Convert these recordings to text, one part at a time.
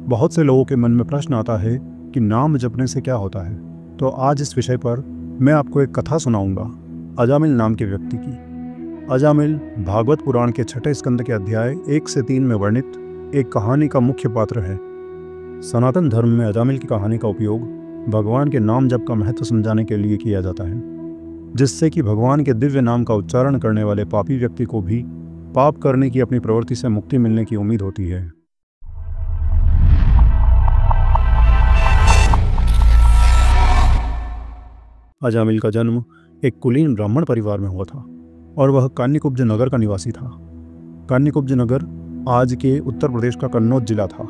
बहुत से लोगों के मन में प्रश्न आता है कि नाम जपने से क्या होता है। तो आज इस विषय पर मैं आपको एक कथा सुनाऊंगा अजामिल नाम के व्यक्ति की। अजामिल भागवत पुराण के 6 स्कंद के अध्याय 1 से 3 में वर्णित एक कहानी का मुख्य पात्र है। सनातन धर्म में अजामिल की कहानी का उपयोग भगवान के नाम जप का महत्व समझाने के लिए किया जाता है, जिससे कि भगवान के दिव्य नाम का उच्चारण करने वाले पापी व्यक्ति को भी पाप करने की अपनी प्रवृत्ति से मुक्ति मिलने की उम्मीद होती है। अजामिल का जन्म एक कुलीन ब्राह्मण परिवार में हुआ था और वह कान्यकुब्ज नगर का निवासी था। कान्यकुब्ज नगर आज के उत्तर प्रदेश का कन्नौज जिला था।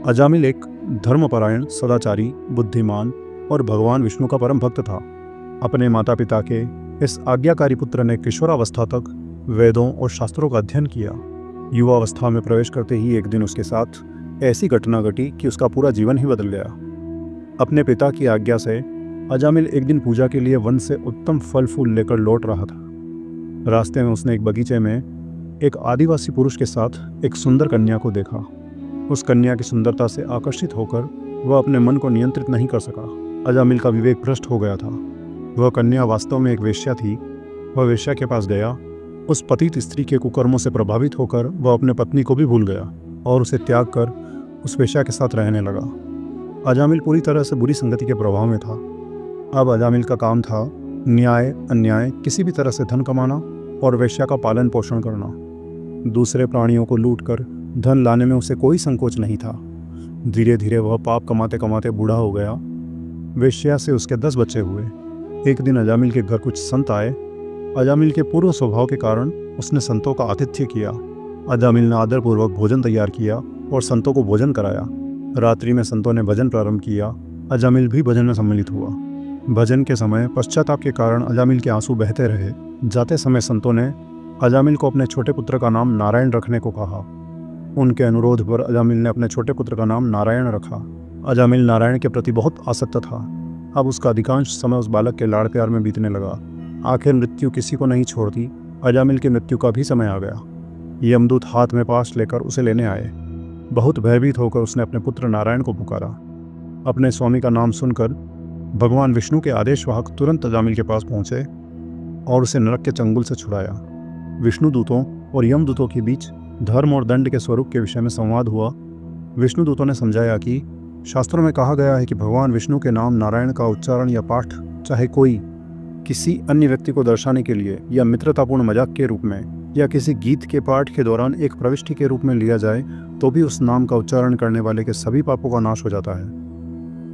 अजामिल एक धर्मपरायण, सदाचारी, बुद्धिमान और भगवान विष्णु का परम भक्त था। अपने माता पिता के इस आज्ञाकारी पुत्र ने किशोरावस्था तक वेदों और शास्त्रों का अध्ययन किया। युवावस्था में प्रवेश करते ही एक दिन उसके साथ ऐसी घटना घटी कि उसका पूरा जीवन ही बदल गया। अपने पिता की आज्ञा से अजामिल एक दिन पूजा के लिए वन से उत्तम फल फूल लेकर लौट रहा था। रास्ते में उसने एक बगीचे में एक आदिवासी पुरुष के साथ एक सुंदर कन्या को देखा। उस कन्या की सुंदरता से आकर्षित होकर वह अपने मन को नियंत्रित नहीं कर सका। अजामिल का विवेक भ्रष्ट हो गया था। वह कन्या वास्तव में एक वेश्या थी। वह वेश्या के पास गया। उस पतित स्त्री के कुकर्मों से प्रभावित होकर वह अपने पत्नी को भी भूल गया और उसे त्याग कर उस वेश्या के साथ रहने लगा। अजामिल पूरी तरह से बुरी संगति के प्रभाव में था। अब अजामिल का काम था न्याय अन्याय किसी भी तरह से धन कमाना और वेश्या का पालन पोषण करना। दूसरे प्राणियों को लूटकर धन लाने में उसे कोई संकोच नहीं था। धीरे धीरे वह पाप कमाते कमाते बूढ़ा हो गया। वेश्या से उसके 10 बच्चे हुए। एक दिन अजामिल के घर कुछ संत आए। अजामिल के पूर्व स्वभाव के कारण उसने संतों का आतिथ्य किया। अजामिल ने आदरपूर्वक भोजन तैयार किया और संतों को भोजन कराया। रात्रि में संतों ने भजन प्रारंभ किया। अजामिल भी भजन में सम्मिलित हुआ। भजन के समय पश्चाताप के कारण अजामिल के आंसू बहते रहे। जाते समय संतों ने अजामिल को अपने छोटे पुत्र का नाम नारायण रखने को कहा। उनके अनुरोध पर अजामिल ने अपने छोटे पुत्र का नाम नारायण रखा। अजामिल नारायण के प्रति बहुत आसक्त था। अब उसका अधिकांश समय उस बालक के लाड़ प्यार में बीतने लगा। आखिर मृत्यु किसी को नहीं छोड़ती। अजामिल की मृत्यु का भी समय आ गया। यमदूत हाथ में पाश लेकर उसे लेने आए। बहुत भयभीत होकर उसने अपने पुत्र नारायण को पुकारा। अपने स्वामी का नाम सुनकर भगवान विष्णु के आदेशवाहक तुरंत अजामिल के पास पहुंचे और उसे नरक के चंगुल से छुड़ाया। विष्णु दूतों और यमदूतों के बीच धर्म और दंड के स्वरूप के विषय में संवाद हुआ। विष्णु दूतों ने समझाया कि शास्त्रों में कहा गया है कि भगवान विष्णु के नाम नारायण का उच्चारण या पाठ चाहे कोई किसी अन्य व्यक्ति को दर्शाने के लिए या मित्रतापूर्ण मजाक के रूप में या किसी गीत के पाठ के दौरान एक प्रविष्टि के रूप में लिया जाए तो भी उस नाम का उच्चारण करने वाले के सभी पापों का नाश हो जाता है।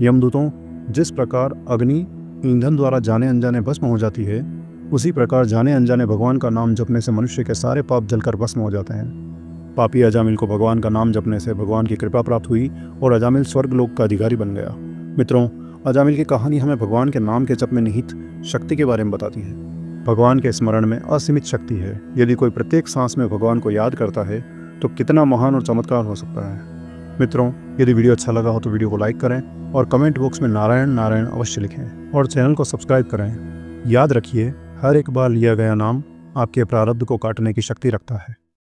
यमदूतों, जिस प्रकार अग्नि ईंधन द्वारा जाने अनजाने भस्म हो जाती है, उसी प्रकार जाने अनजाने भगवान का नाम जपने से मनुष्य के सारे पाप जलकर भस्म हो जाते हैं। पापी अजामिल को भगवान का नाम जपने से भगवान की कृपा प्राप्त हुई और अजामिल स्वर्गलोक का अधिकारी बन गया। मित्रों, अजामिल की कहानी हमें भगवान के नाम के जप में निहित शक्ति के बारे में बताती है। भगवान के स्मरण में असीमित शक्ति है। यदि कोई प्रत्येक सांस में भगवान को याद करता है तो कितना महान और चमत्कार हो सकता है। मित्रों, यदि वीडियो अच्छा लगा हो तो वीडियो को लाइक करें और कमेंट बॉक्स में नारायण नारायण अवश्य लिखें और चैनल को सब्सक्राइब करें। याद रखिए, हर एक बार लिया गया नाम आपके प्रारब्ध को काटने की शक्ति रखता है।